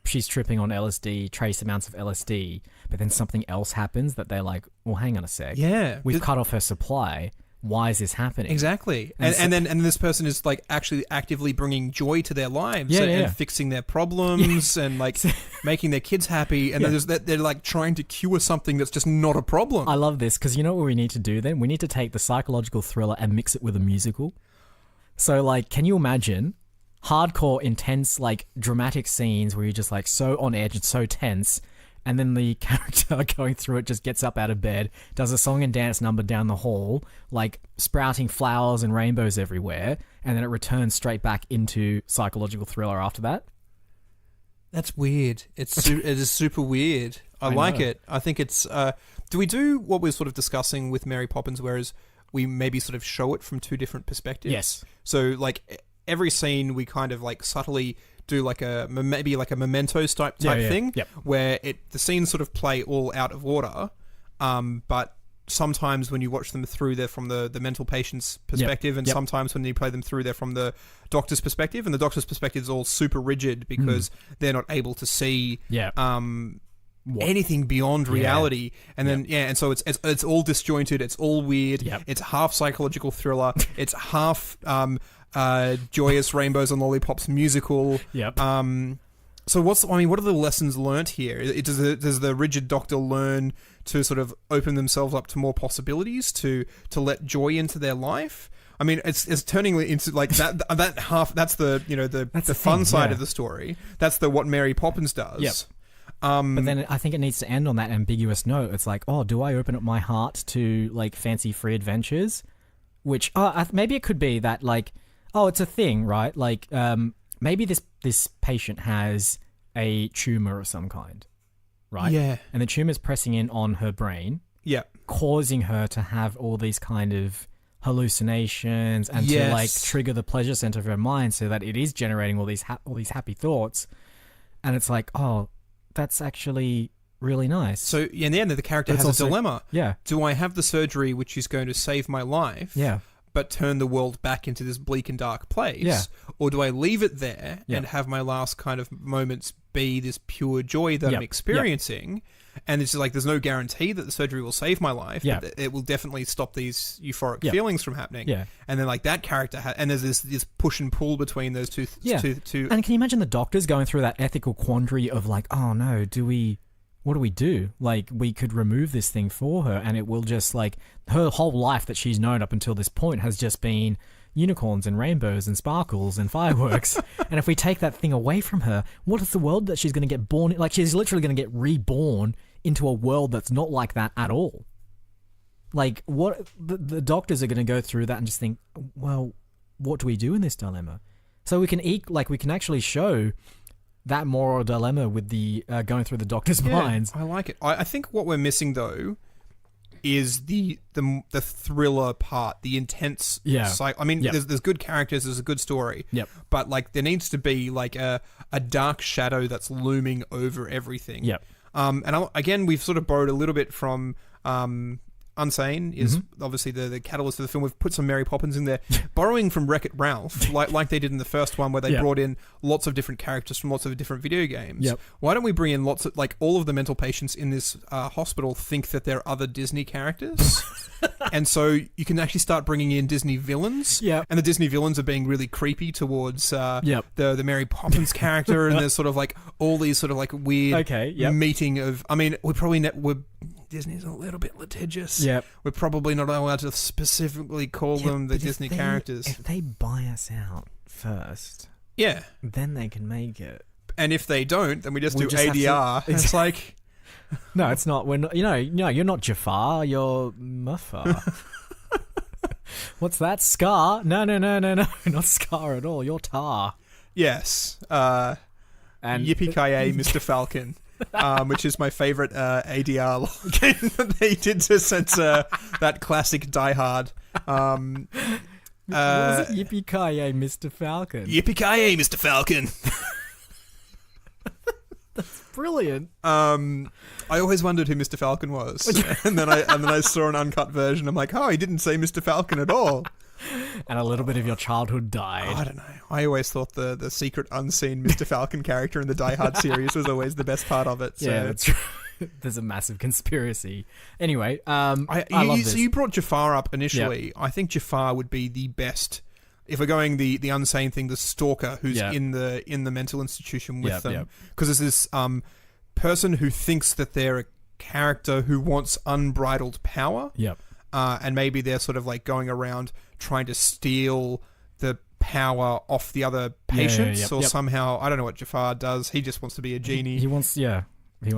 she's tripping on LSD, trace amounts of LSD, but then something else happens that they're like, well, hang on a sec. Yeah. We've cut off her supply. Why is this happening? Exactly. And then this person is like actually actively bringing joy to their lives and fixing their problems and like making their kids happy. And they're like trying to cure something that's just not a problem. I love this because you know what we need to do then? We need to take the psychological thriller and mix it with a musical. So like, can you imagine hardcore, intense, like dramatic scenes where you're just like so on edge and so tense, and then the character going through it just gets up out of bed, does a song and dance number down the hall, like sprouting flowers and rainbows everywhere, and then it returns straight back into psychological thriller after that? That's weird. It is super weird. I like it. I think it's... do we do what we're sort of discussing with Mary Poppins, whereas we maybe sort of show it from two different perspectives? Yes. So, like, every scene we kind of, like, subtly do, like, maybe like a Mementos type thing, where the scenes sort of play all out of order, but sometimes when you watch them through, they're from the mental patient's perspective, and sometimes when you play them through, they're from the doctor's perspective, and the doctor's perspective is all super rigid because they're not able to see... anything beyond reality, and then and so it's all disjointed, it's all weird, it's half psychological thriller, it's half joyous rainbows and lollipops musical. So what are the lessons learnt here? Does the rigid doctor learn to sort of open themselves up to more possibilities, to let joy into their life? I mean, it's turning into like that half. That's the fun side of the story. That's what Mary Poppins does. But then I think it needs to end on that ambiguous note. It's like, oh, do I open up my heart to like fancy free adventures? Which maybe it could be that like, oh, it's a thing, right? Like maybe this patient has a tumor of some kind, right? Yeah. And the tumor's pressing in on her brain, causing her to have all these kind of hallucinations and to like trigger the pleasure center of her mind, so that it is generating all these happy thoughts. And it's like, oh, that's actually really nice. So in the end, the character has a dilemma. Yeah. Do I have the surgery which is going to save my life? Yeah. But turn the world back into this bleak and dark place? Yeah. Or do I leave it there and have my last kind of moments be this pure joy that I'm experiencing? And it's like, there's no guarantee that the surgery will save my life. But it will definitely stop these euphoric feelings from happening. Yeah. And then like that character, and there's this push and pull between those two. And can you imagine the doctors going through that ethical quandary of like, oh no, what do we do? Like, we could remove this thing for her, and it will just like, her whole life that she's known up until this point has just been unicorns and rainbows and sparkles and fireworks. And if we take that thing away from her, what is the world that she's going to get born in? Like, she's literally going to get reborn into a world that's not like that at all. Like, what the doctors are going to go through that and just think, well, what do we do in this dilemma? So we can actually show that moral dilemma with the going through the doctor's minds. I like it. I think what we're missing though is the thriller part, the intense psych. I mean, there's good characters, there's a good story. But like, there needs to be like a dark shadow that's looming over everything. Again, we've sort of borrowed a little bit from Unsane is obviously the catalyst of the film. We've put some Mary Poppins in there, borrowing from Wreck-It Ralph, like they did in the first one, where they brought in lots of different characters from lots of different video games. Why don't we bring in lots of, like, all of the mental patients in this hospital think that they're other Disney characters, and so you can actually start bringing in Disney villains. And the Disney villains are being really creepy towards the Mary Poppins character, and there's sort of like all these sort of like weird meeting of. I mean, we're Disney's a little bit litigious. We're probably not allowed to specifically call them the Disney characters. If they buy us out first, then they can make it. And if they don't, then we just do ADR. It's like, no, it's not. We're not. You're not Jafar. You're Muffar. What's that? Scar? No, not Scar at all. You're Tar. Yes. And Yippee-ki-yay, Mr. Falcon. Which is my favourite ADR line that they did to censor that classic Die Hard. What was it? Yippee-ki-yay, Mr. Falcon. Yippee-ki-yay, Mr. Falcon. brilliant. I always wondered who Mr. Falcon was, and then I saw an uncut version. I'm like, oh, he didn't say Mr. Falcon at all. And a little bit of your childhood died. I don't know. I always thought the secret unseen Mr. Falcon character in the Die Hard series was always the best part of it. So. Yeah, that's true. There's a massive conspiracy. Anyway, I love this. So you brought Jafar up initially. Yep. I think Jafar would be the best. If we're going the Unsane thing, the stalker who's in the mental institution with them, because there's this person who thinks that they're a character who wants unbridled power. Yep. And maybe they're sort of like going around trying to steal the power off the other patients, or somehow I don't know what Jafar does. He just wants to be a genie. He wants to take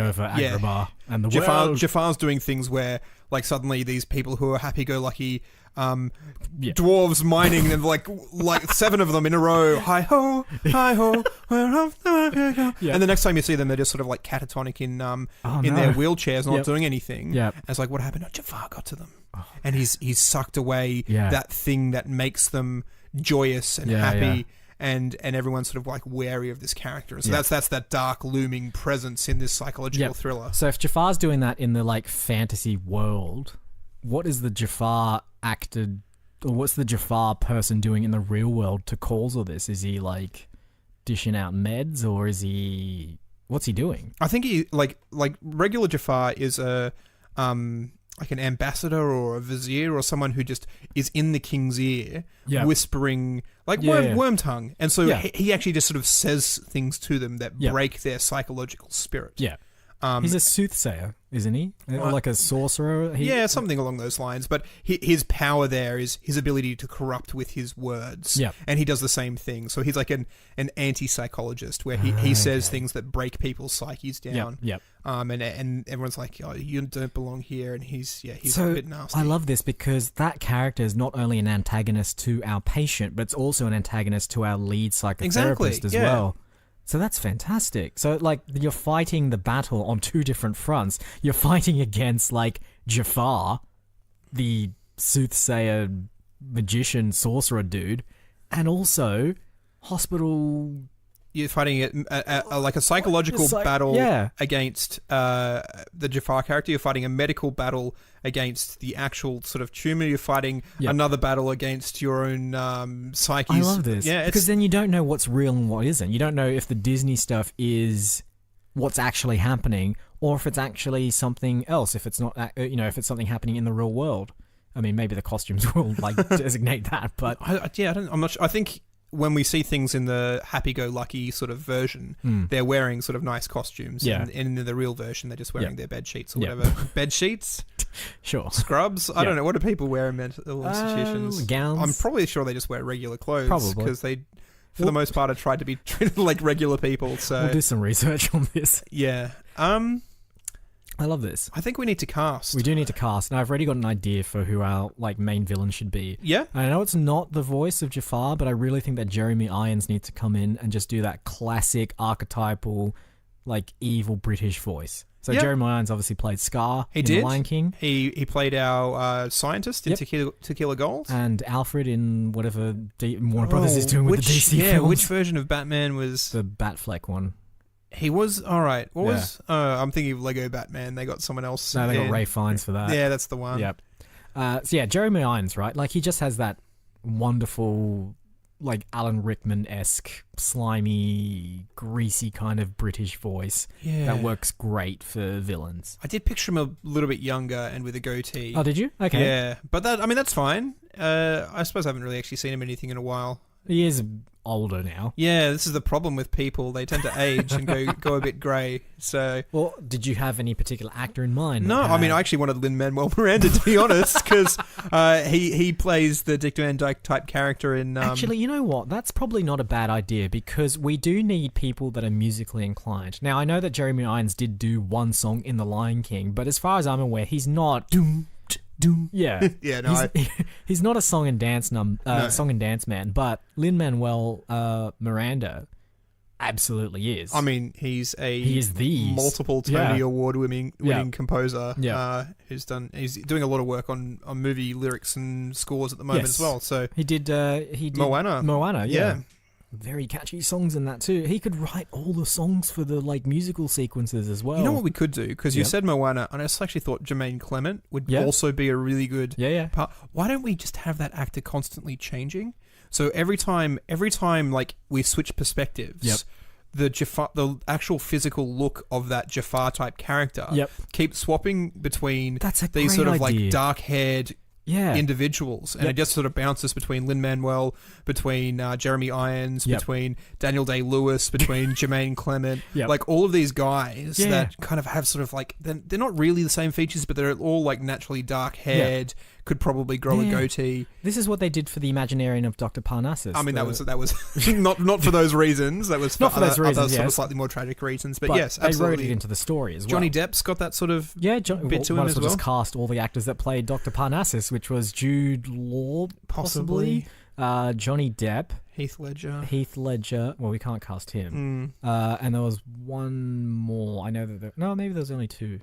over Agrabah and the world. Jafar's doing things where like suddenly these people who are happy-go-lucky dwarves mining and like 7 of them in a row, hi ho, where have the go? And the next time you see them, they're just sort of like catatonic in their wheelchairs, not doing anything. And it's like, what happened? Oh, Jafar got to them, and he's sucked away that thing that makes them joyous and happy. And everyone's sort of like wary of this character. So that's that dark looming presence in this psychological thriller. So if Jafar's doing that in the like fantasy world, what is the Jafar acted, or what's the Jafar person doing in the real world to cause all this? Is he like dishing out meds, or is he, what's he doing? I think he like regular Jafar is a like an ambassador or a vizier or someone who just is in the king's ear, whispering like worm tongue, and so he actually just sort of says things to them that break their psychological spirit. Yeah. He's a soothsayer, isn't he? Or like a sorcerer? Something along those lines. But his power there is his ability to corrupt with his words. Yeah. And he does the same thing. So he's like an anti-psychologist where he says things that break people's psyches down. Yep. And everyone's like, oh, you don't belong here. And he's so a bit nasty. I love this because that character is not only an antagonist to our patient, but it's also an antagonist to our lead psychotherapist as well. So that's fantastic. So, like, you're fighting the battle on 2 different fronts. You're fighting against, like, Jafar, the soothsayer, magician, sorcerer dude, and also hospital... You're fighting like a psychological battle against the Jafar character. You're fighting a medical battle against the actual sort of tumor. You're fighting another battle against your own psyches. I love this. Yeah, because then you don't know what's real and what isn't. You don't know if the Disney stuff is what's actually happening, or if it's actually something else. If it's not, if it's something happening in the real world. I mean, maybe the costumes will like designate that, but I'm not sure. I think when we see things in the happy-go-lucky sort of version, they're wearing sort of nice costumes. Yeah. And in the real version, they're just wearing their bed sheets or whatever. Bed sheets? Sure. Scrubs? I don't know. What do people wear in mental institutions? Gowns? I'm probably sure they just wear regular clothes. Probably. Because they, for the most part, have tried to be treated like regular people. So we'll do some research on this. Yeah. I love this. I think we need to cast. We do need to cast, and I've already got an idea for who our like main villain should be. Yeah. And I know it's not the voice of Jafar, but I really think that Jeremy Irons needs to come in and just do that classic archetypal, like evil British voice. So Jeremy Irons obviously played Scar in The Lion King. He played our scientist in To Kill a Gold. And Alfred in whatever Warner Brothers is doing with the DC films. Which version of Batman was... The Batfleck one. He was... Alright. What was... I'm thinking of Lego Batman. They got someone else. No, they got Ray Fiennes for that. Yeah, that's the one. Yep. Jeremy Irons, right? Like, he just has that wonderful... like Alan Rickman-esque, slimy, greasy kind of British voice that works great for villains. I did picture him a little bit younger and with a goatee. Oh, did you? Okay. Yeah, but that's fine. I suppose I haven't really actually seen him in anything in a while. He is older now. Yeah, this is the problem with people. They tend to age and go a bit grey. So, well, did you have any particular actor in mind? No, I mean, I actually wanted Lin-Manuel Miranda, to be honest, because he plays the Dick Van Dyke type character in... Actually, you know what? That's probably not a bad idea, because we do need people that are musically inclined. Now, I know that Jeremy Irons did do one song in The Lion King, but as far as I'm aware, he's not... Yeah, yeah. No, he's not a song and dance man, but Lin-Manuel Miranda absolutely is. I mean, he is the multiple Tony Award winning composer. He's doing a lot of work on movie lyrics and scores at the moment as well. So he did Moana. Yeah. very catchy songs in that too. He could write all the songs for the like musical sequences as well. You know what we could do? Because you said Moana, and I actually thought Jermaine Clement would also be a really good part. Why don't we just have that actor constantly changing? So every time like we switch perspectives, the actual physical look of that Jafar type character keeps swapping between these sort of like dark haired individuals, and it just sort of bounces between Lin-Manuel, between Jeremy Irons, between Daniel Day-Lewis, between Jermaine Clement, like all of these guys that kind of have sort of like they're not really the same features, but they're all like naturally dark haired, could probably grow a goatee. This is what they did for the Imaginarium of Dr. Parnassus. I mean, that was not for those reasons. That was for other sort of slightly more tragic reasons. But yes, absolutely. They wrote it into the story as well. Johnny Depp's got that sort of bit to him as well. Just cast all the actors that played Dr. Parnassus, which was Jude Law, possibly. Johnny Depp. Heath Ledger. Well, we can't cast him. And there was one more. I know that maybe there was only two.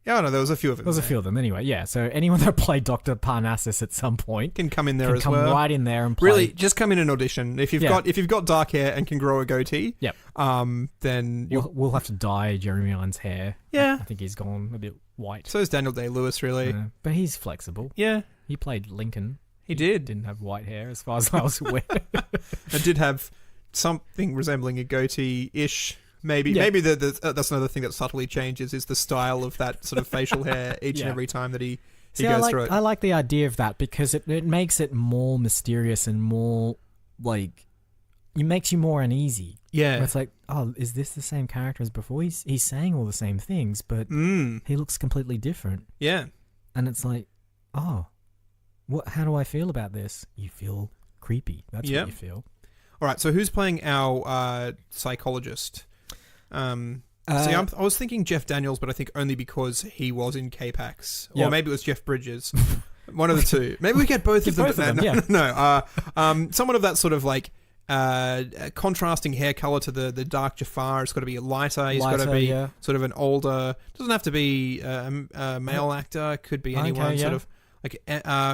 Yeah, no, there was a few of them. There was a few of them anyway, yeah. So anyone that played Dr. Parnassus at some point can come in there as well. Come right in there and play. Really, just come in and audition. If you've got dark hair and can grow a goatee, then we'll have to dye Jeremy Irons' hair. Yeah. I think he's gone a bit white. So is Daniel Day-Lewis, really. But he's flexible. Yeah. He played Lincoln. He did. Didn't have white hair as far as I was aware. It did have something resembling a goatee-ish. Maybe that's another thing that subtly changes is the style of that sort of facial hair each and every time that he goes through it. I like the idea of that because it makes it more mysterious and more like it makes you more uneasy. Yeah, where it's like, oh, is this the same character as before? He's saying all the same things, but he looks completely different. Yeah, and it's like, oh, how do I feel about this? You feel creepy. That's what you feel. All right, so who's playing our psychologist? I was thinking Jeff Daniels, but I think only because he was in K-Pax. Or maybe it was Jeff Bridges. One of the two. Maybe we get both of them. No. Someone of that sort of like contrasting hair color to the dark Jafar. It's got to be lighter. He's got to be sort of an older. Doesn't have to be a male actor. Could be anyone. Sort of like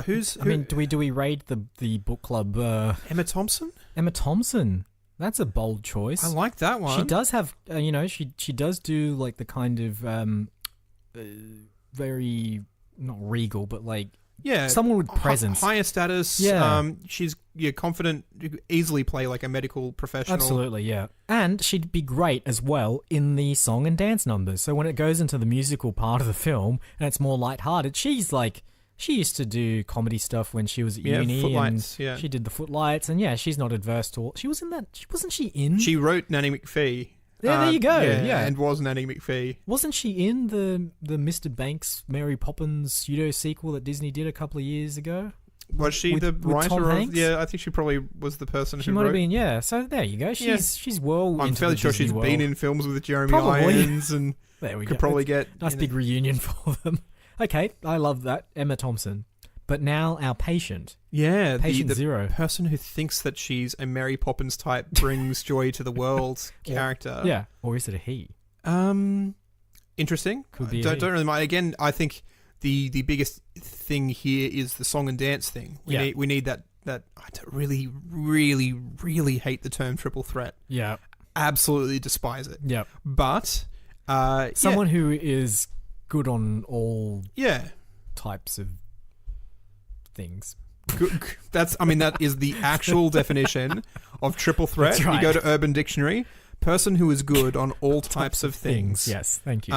who's. I mean, do we raid the book club? Emma Thompson. Emma Thompson. That's a bold choice. I like that one. She does have, she does do like the kind of very not regal, but like someone with presence, higher status. Yeah, she's confident, easily play like a medical professional. Absolutely, yeah. And she'd be great as well in the song and dance numbers. So when it goes into the musical part of the film and it's more lighthearted, she's like. She used to do comedy stuff when she was at uni. Footlights, and she did the Footlights, and she's not adverse to all. She was in that. Wasn't she in? She wrote Nanny McPhee. There you go. Yeah, and was Nanny McPhee. Wasn't she in the Mr. Banks Mary Poppins pseudo sequel that Disney did a couple of years ago? Was she the writer of? Yeah, I think she probably was the person who wrote. She might have been. Yeah. So there you go. She's well. I'm fairly sure she's been in films with Jeremy Irons, and there we could probably get nice big reunion for them. Okay, I love that, Emma Thompson. But now our patient. Yeah, patient the zero. Person who thinks that she's a Mary Poppins type brings joy to the world character. Yeah, or is it a he? Interesting. Could be. Don't really mind. Again, I think the biggest thing here is the song and dance thing. We need that. I really, really, really hate the term triple threat. Yeah, absolutely despise it. Yeah, but someone who is good on all types of things. That is the actual definition of triple threat. Right. You go to Urban Dictionary. Person who is good on all types of things. Yes, thank you.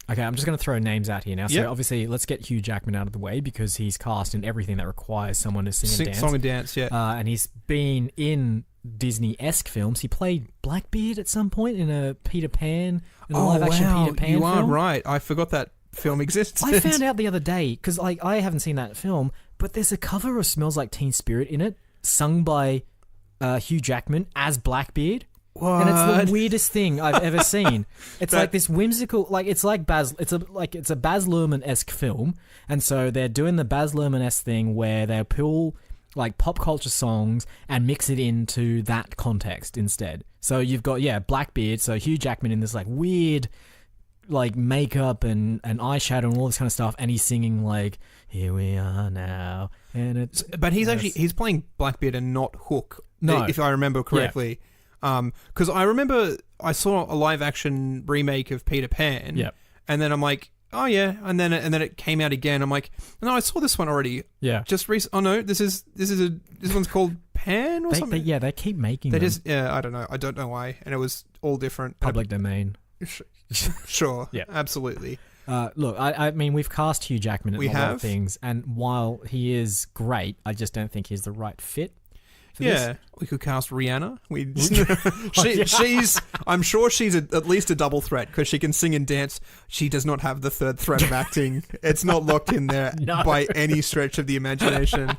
Okay, I'm just going to throw names out here now. So obviously, let's get Hugh Jackman out of the way because he's cast in everything that requires someone to sing and dance. Song and dance, yeah. And he's been in Disney-esque films. He played Blackbeard at some point in a Peter Pan, live-action Peter Pan film. You are right. I forgot that film exists. I found out the other day, because I haven't seen that film, but there's a cover of Smells Like Teen Spirit in it, sung by Hugh Jackman as Blackbeard. What? And it's the weirdest thing I've ever seen. It's like this whimsical, it's a Baz Luhrmann-esque film, and so they're doing the Baz Luhrmann-esque thing where they pull like pop culture songs and mix it into that context instead. So you've got Blackbeard, so Hugh Jackman in this like weird like makeup and eyeshadow and all this kind of stuff, and he's singing like "Here we are now," and it's. But he's playing Blackbeard and not Hook. No. If I remember correctly. Because I remember I saw a live action remake of Peter Pan. Yep. And then I'm like, oh yeah, and then it came out again. I'm like, no, I saw this one already. Yeah. Just oh no, this one's called Pan or something. They keep making them. I don't know why, and it was all different. Public domain. Sure. Yeah. Absolutely. Look, I mean, we've cast Hugh Jackman in a lot of things, and while he is great, I just don't think he's the right fit. We could cast Rihanna. I'm sure she's at least a double threat because she can sing and dance. She does not have the third threat of acting. It's not locked in there by any stretch of the imagination.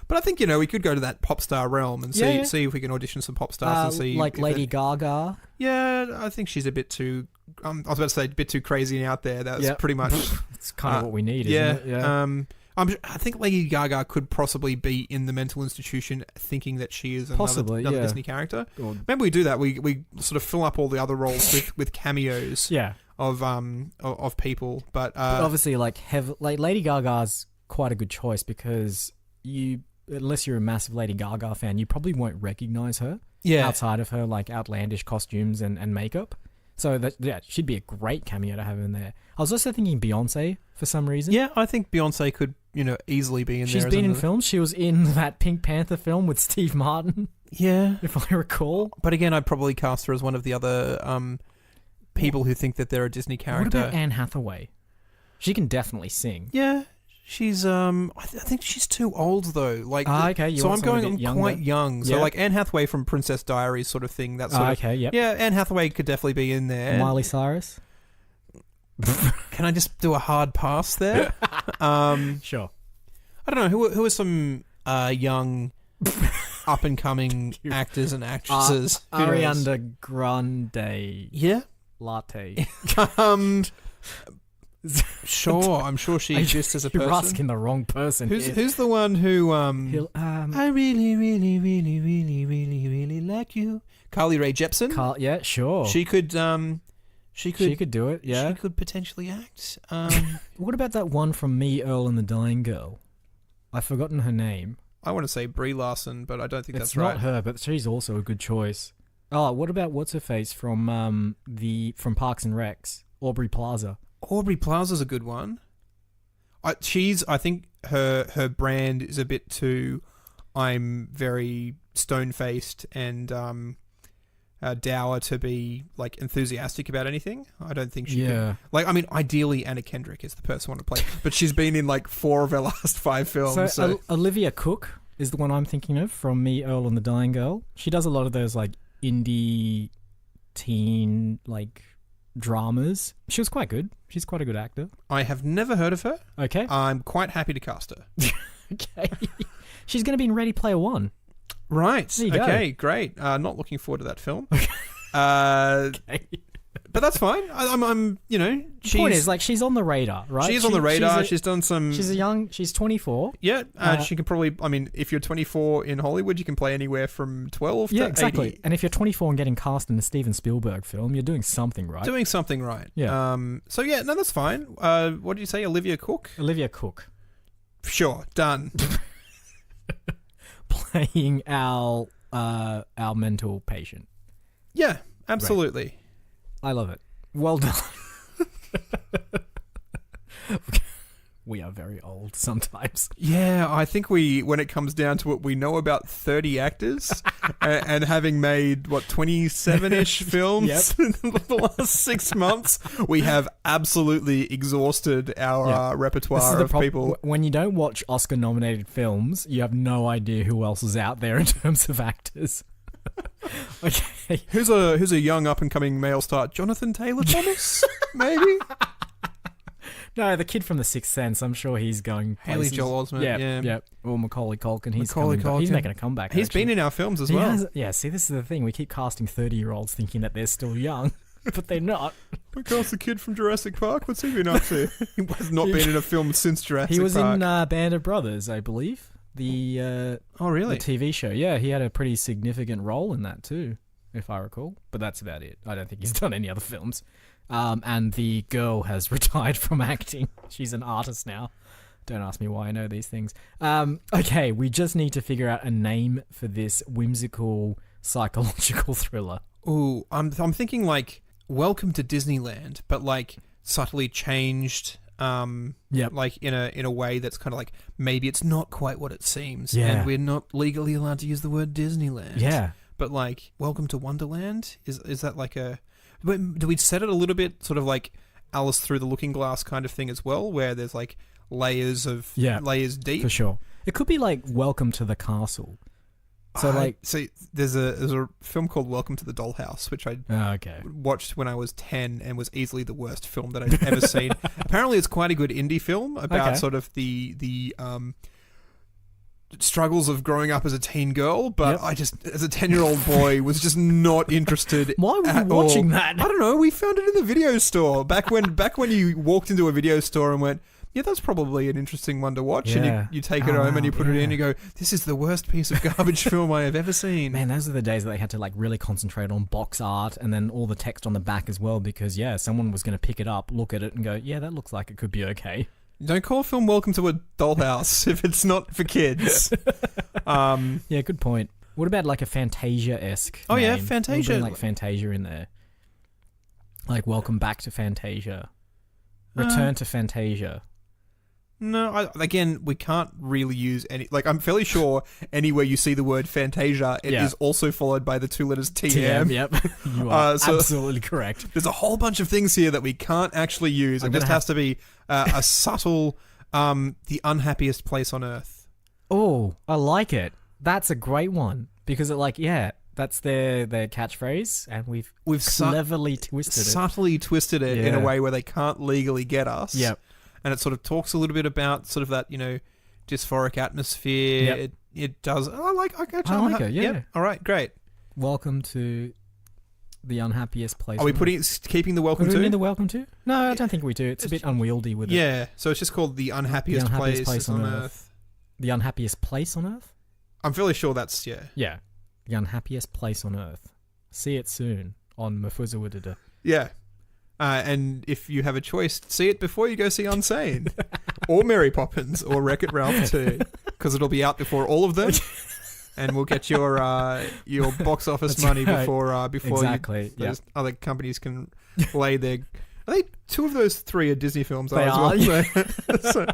But I think we could go to that pop star realm and see if we can audition some pop stars and see like Lady Gaga. Yeah, I think she's a bit too. I was about to say a bit too crazy and out there. That's pretty much. It's kind of what we need, isn't it? Yeah. I think Lady Gaga could possibly be in the mental institution thinking that she is another Disney character. Maybe we do that. We sort of fill up all the other roles with cameos of people. But obviously, like Lady Gaga's quite a good choice because unless you're a massive Lady Gaga fan, you probably won't recognize her outside of her like outlandish costumes and makeup. So she'd be a great cameo to have in there. I was also thinking Beyonce for some reason. Yeah, I think Beyonce could, easily be in there. She's been in films. She was in that Pink Panther film with Steve Martin. Yeah. If I recall. But again, I'd probably cast her as one of the other people who think that they're a Disney character. What about Anne Hathaway? She can definitely sing. Yeah. She's I think she's too old though. Like okay. So I'm quite young. So like Anne Hathaway from Princess Diaries sort of thing. That sort of, okay. Yep. Yeah, Anne Hathaway could definitely be in there. Miley Cyrus. Can I just do a hard pass there? Sure. I don't know who are some young up and coming actors and actresses. Ariana Grande. Yeah. Latte. Sure, I'm sure she exists as a person. You're asking the wrong person. Who's the one who I really, really, really, really, really, really like you? Carly Rae Jepsen. Yeah, sure. She could She could do it, yeah. She could potentially act. What about that one from Me, Earl and the Dying Girl? I've forgotten her name. I want to say Brie Larson, but I don't think that's right. It's not her, but she's also a good choice. Oh, what about what's-her-face from Parks and Recs? Aubrey Plaza. Aubrey Plaza's a good one. I think her brand is a bit too... I'm very stone-faced and dour to be like enthusiastic about anything. I don't think she could. Like, I mean, ideally Anna Kendrick is the person I want to play, but she's been in like 4 of her last 5 films. So Olivia Cooke is the one I'm thinking of from Me, Earl and the Dying Girl. She does a lot of those like indie teen like dramas. She was quite good. She's quite a good actor. I have never heard of her. Okay. I'm quite happy to cast her. Okay. She's going to be in Ready Player One. Right. Okay, great. Not looking forward to that film. Okay. But that's fine. I'm the point is, like, she's on the radar, right? She's on the radar. She's done some... She's 24. Yeah. She can probably... I mean, if you're 24 in Hollywood, you can play anywhere from 12 to 80. Exactly. And if you're 24 and getting cast in a Steven Spielberg film, you're doing something right. Doing something right. Yeah. So, yeah, no, that's fine. What did you say? Olivia Cooke? Olivia Cooke. Sure. Done. Playing our mental patient. Yeah, absolutely. Right. I love it. Well done. We are very old sometimes. Yeah, I think when it comes down to it, we know about 30 actors and having made, 27-ish films in the last 6 months, we have absolutely exhausted our repertoire of people. When you don't watch Oscar-nominated films, you have no idea who else is out there in terms of actors. Okay. Who's a young up-and-coming male star? Jonathan Taylor Thomas? Maybe? No, the kid from The Sixth Sense. I'm sure he's going places. Haley Joel Osment. Yeah. Or Macaulay Culkin. He's making a comeback. He's been in our films as well. See, this is the thing. We keep casting 30-year-olds thinking that they're still young, but they're not. We cast the kid from Jurassic Park. What's he been up to? He has not been in a film since Jurassic Park. He was in Band of Brothers, I believe. Oh, really? The TV show. Yeah, he had a pretty significant role in that too, if I recall. But that's about it. I don't think he's done any other films. And the girl has retired from acting. She's an artist now. Don't ask me why I know these things. Okay, we just need to figure out a name for this whimsical psychological thriller. Ooh, I'm thinking like Welcome to Disneyland, but like subtly changed. Like in a way that's kind of like maybe it's not quite what it seems, and we're not legally allowed to use the word Disneyland. Yeah, but like Welcome to Wonderland is that like a? Do we set it a little bit sort of like Alice Through the Looking Glass kind of thing as well, where there's like layers deep for sure. It could be like Welcome to the Castle. So there's a film called Welcome to the Dollhouse, which I watched when I was 10 and was easily the worst film that I've ever seen. Apparently, it's quite a good indie film about sort of the struggles of growing up as a teen girl, but I just, as a 10-year-old boy, was just not interested. Why were you watching that? I don't know. We found it in the video store back when you walked into a video store and went, yeah, that's probably an interesting one to watch. Yeah. And you take it home and you put it in and you go, this is the worst piece of garbage film I have ever seen. Man, those are the days that they had to like really concentrate on box art and then all the text on the back as well, because someone was going to pick it up, look at it and go, yeah, that looks like it could be okay. Don't call a film Welcome to a Dollhouse if it's not for kids. Yeah, good point. What about like a Fantasia-esque Oh name? yeah, Fantasia. Like Fantasia in there. Like Welcome Back to Fantasia. Return to Fantasia. No, again, we can't really use any... Like, I'm fairly sure anywhere you see the word Fantasia, it is also followed by the two letters TM. Yep. You are absolutely correct. There's a whole bunch of things here that we can't actually use. It just has to be a subtle... the unhappiest place on earth. Oh, I like it. That's a great one. Because that's their catchphrase, and we've cleverly subtly twisted it in a way where they can't legally get us. Yep. And it sort of talks a little bit about sort of that, dysphoric atmosphere. Yep. It does. I like it, yeah. Yep. All right, great. Welcome to the unhappiest place. Are we keeping the welcome to? Do we need the welcome to? No, I don't think we do. It's a bit unwieldy with it. Yeah, so it's just called the unhappiest place on earth. The unhappiest place on earth? I'm fairly sure that's, Yeah. The unhappiest place on earth. See it soon on Mafuzawudada. Yeah. And if you have a choice, see it before you go see Unsane. Or Mary Poppins, or Wreck-It Ralph 2. Because it'll be out before all of them. And we'll get your box office money before those other companies can lay their... I think 2 of those 3 are Disney films. They are. So,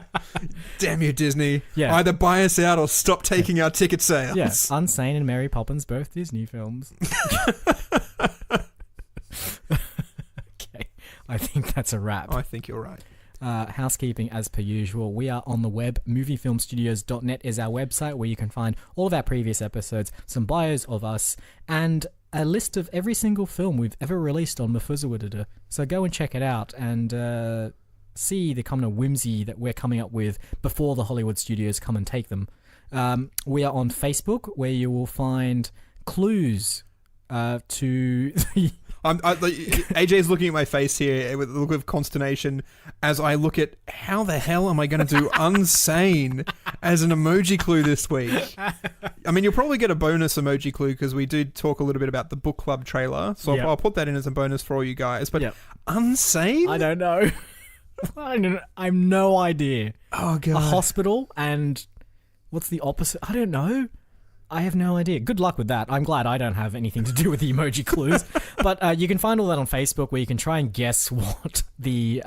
damn you, Disney. Yeah. Either buy us out or stop taking our ticket sales. Yeah, Unsane and Mary Poppins, both Disney films. Okay, I think that's a wrap. I think you're right. Housekeeping as per usual. We are on the web. Moviefilmstudios.net is our website where you can find all of our previous episodes, some bios of us, and a list of every single film we've ever released on Mafuzawudada. So go and check it out and see the kind of whimsy that we're coming up with before the Hollywood studios come and take them. We are on Facebook, where you will find clues to... AJ's looking at my face here with a look of consternation as I look at how the hell am I going to do Unsane as an emoji clue this week. I mean, you'll probably get a bonus emoji clue because we did talk a little bit about the book club trailer, so I'll put that in as a bonus for all you guys. But Unsane? I don't know. I have no idea. Oh, God. A hospital and what's the opposite? I don't know. I have no idea. Good luck with that. I'm glad I don't have anything to do with the emoji clues. But you can find all that on Facebook, where you can try and guess what the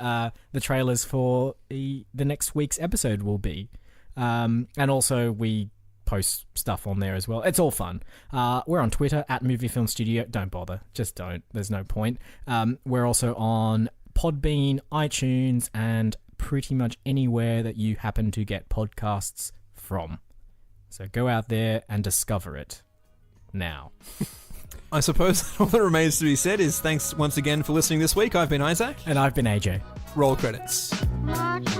trailers for the next week's episode will be. And also we post stuff on there as well. It's all fun. We're on Twitter at MovieFilmStudio. Don't bother. Just don't. There's no point. We're also on Podbean, iTunes, and pretty much anywhere that you happen to get podcasts from. So go out there and discover it now. I suppose all that remains to be said is thanks once again for listening this week. I've been Isaac. And I've been AJ. Roll credits. Watch